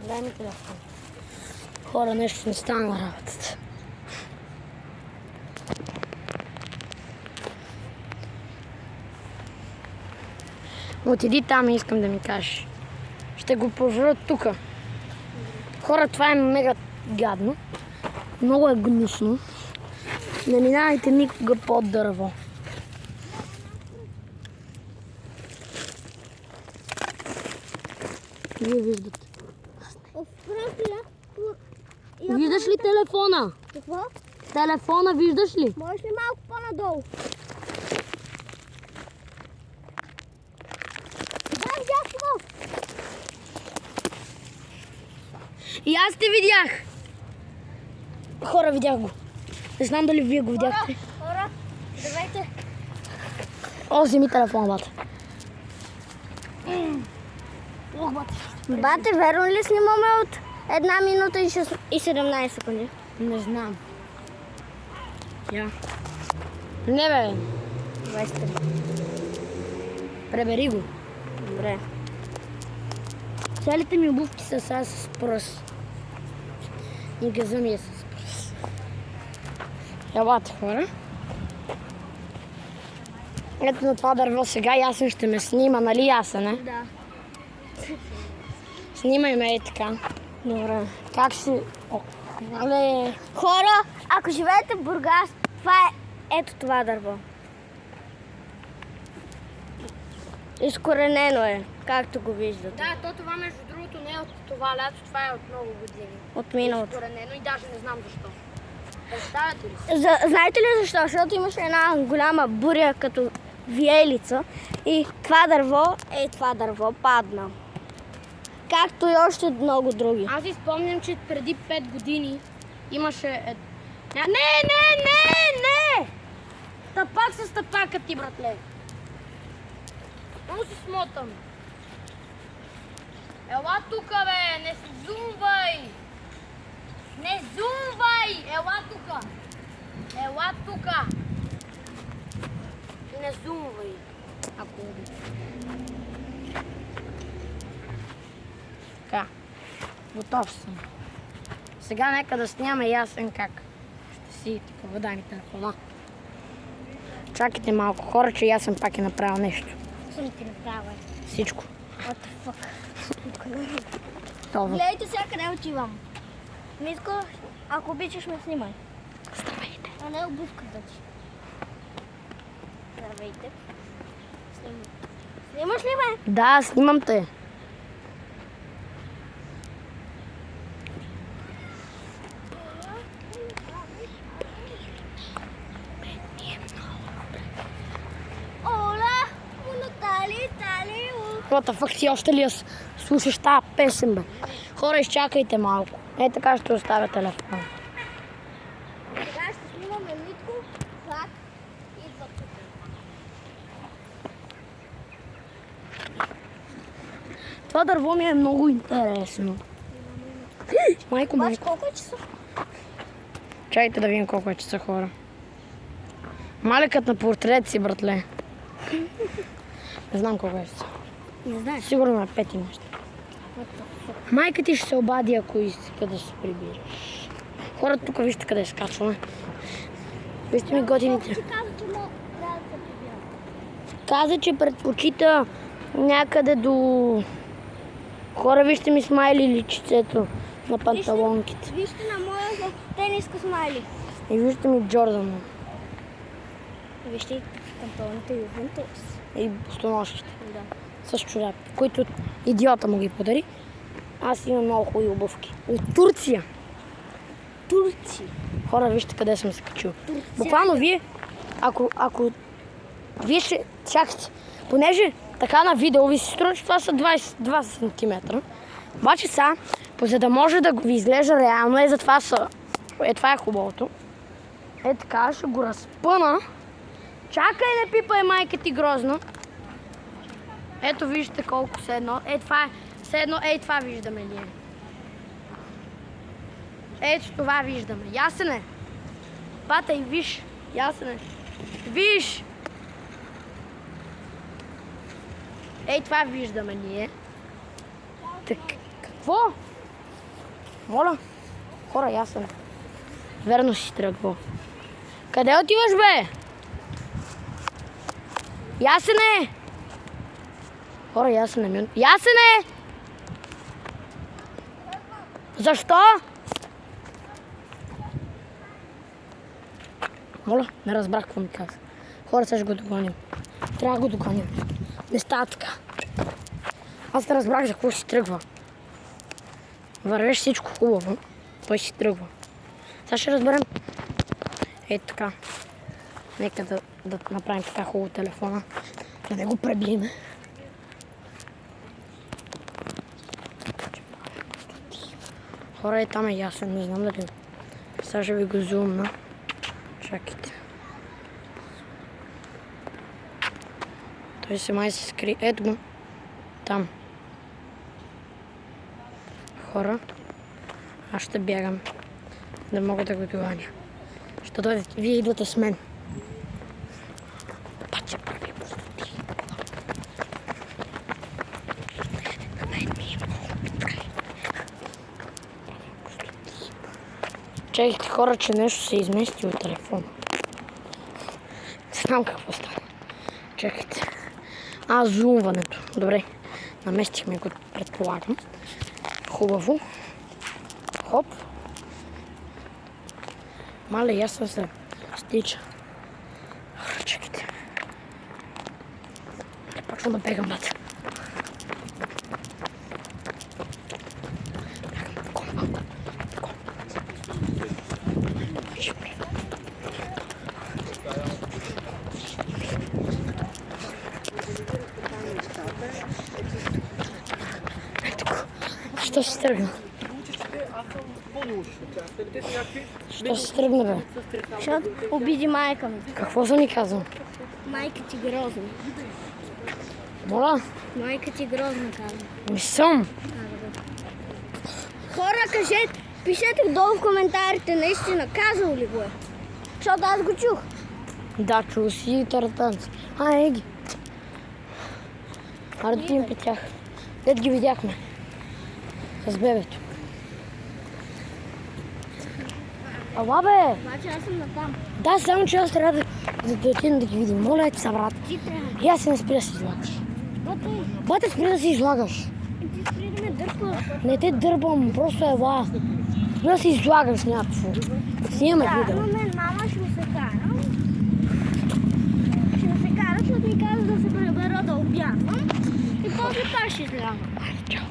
Дай ми телефон. Хора, нещо не стана работата. Отиди там и искам да ми кажеш. Ще го пожра тука. Хора, това е мега гадно. Много е гнусно. Не минавайте никога под дърво. Вие виждате. Виждаш ли телефона? Какво? Телефона виждаш ли? Можеш ли малко по-надолу? Дай, дясно! И аз те видях. Хора, видях го. Не знам дали вие го видяхте. Хора, давайте. О, вземи телефона, бате. Бате, верно ли снимаме от 1 минута и 17 секунди? Не знам. Я. Не бе. 23. Пребери го. Добре. Цялите ми обувки са сега с пръст. И газа ми е с пръст. Елате, хора. Ето на това дърво сега Ясен ще ме снима, нали Ясене? Да. Снимай ме и така. Добре. Как си... О, але... Хора, ако живеете в Бургас, това е ето това дърво. Изкоренено е, както го виждате. Да, то това между другото не е от това лято, това е от много години. От миналото. Изкоренено и даже не знам защо. Представяте ли си? Знаете ли защо? Защото имаше една голяма буря като виелица и това дърво падна. Както и още много други. Аз си спомням, че преди 5 години имаше... Не! Стъпак с стъпака ти, братле. Много се смотам. Ела тука, бе! Не се зумвай! Не зумвай! Ела тука! Ела тука! Не зумвай! Ако обичаш. Така. Готов съм. Сега нека да снимаме Ясен как. Ще си така, дай ми телефона. Чакайте малко хора, че Ясен пак е направил нещо. Съм ти направя. Всичко. What the fuck? Това. Гледайте сега къде отивам. Митко, ако обичаш ме снимай. Здравейте. А не обувката ти. Здравейте. Снимаш ли ме? Да, снимам те. Ола, Натали, What the fuck, ти още ли я слушаш тази песен, бе? Хора, изчакайте малко. Е, така ще оставя телефона. Сега ще снимаме Митко, как идва тук. Това дърво ми е много интересно. Майко, Бач, колко е часа? Чакайте да видим колко е часа, хора. Маликът на портрет си, братле. Не знам колко е часа. Не знаеш. Сигурно е 5 и нещо. Майка ти ще се обади, ако иска да се прибираш. Хората тук вижте къде скачваме. Вижте ми готините. Ти каза, че трябва да се прибирам. Каза, че предпочита някъде до... Хора, вижте ми смайли личицето на панталонките. Вижте на моя тениска смайли. И вижте ми Джордан. Вижте и панталоните Ювентус. И бостоножките. Да. С чорапи, които идиота му ги подари. Аз имам много хубави обувки. От Турция. Турция. Хора, вижте къде съм се качил. Буквално вие, ако вие ще чакате, понеже така на видео ви се струва, че това са 22 см. Обаче сега, за да може да ви изглежда реално, това е хубавото. Е така, ще го разпъна. Чакай, не пипай, майка ти грозно. Ето виждате колко все едно. Това виждаме ние. Ето това виждаме. Ясен е. Бата и виж. Ясен е. Виж. Това виждаме ние. Так, какво? Моля? Хора, ясен. Верно си тръгвал. Къде отиваш, бе? Ясене! Хора, Ясене! Ясене! Защо? Моля, не разбрах какво ми каза. Хора, сега ще го догоним. Трябва да го догоним. Не става така. Аз не разбрах за какво си тръгва. Вървеш всичко хубаво. Той си тръгва. Сега ще разберем. Ето така. Нека да направим така хубаво телефона. Да не го пребиеме. Хора, там е ясен. Не знам дали. Сега ще ви го зумна. Чакайте. Той се май се скри. Ето го. Там. Хора. Аз ще бягам. Да мога да го доганя. Ще дойдете. Вие идвате с мен. Паче прави пустоти. Чакайте, хора, че нещо се измести от телефона. Не знам какво стана. Чакайте. Зумването. Добре. Наместихме го, предполагам. Хубаво. Хоп. Мале, ясно се стича. Чакайте. Почвам да бегам, бате. Що си тръгна? Що си тръгна, бе? Защото обиди майка ми. Какво съм ни казал? Майка ти грозна. Моля? Майка ти грозна, казва. Не съм. Хора, кажете, пишете долу в коментарите, наистина, казал ли го е? Защото аз го чух. Да, чул си таратанци. Еги. Аре да отидем при тях. Дед ги видяхме. С бебето. Ала, бе! Обаче аз съм натам. Да, само че аз трябва да отидем да ги видим. Моля, ти са, брат. Ти трябва. И аз се не спри да се излагаш. Бате, Бате, спри да се излагаш. ти спри да ме дърпа. Не те дърбам, просто ела. Спри да се излагаш някакво. Снимаме Да, видео. но мен мама ще ми се кара. Ще ми се кара, защото ми каза да се пребера да обядвам. И после пак ще изляза. Айде, чао.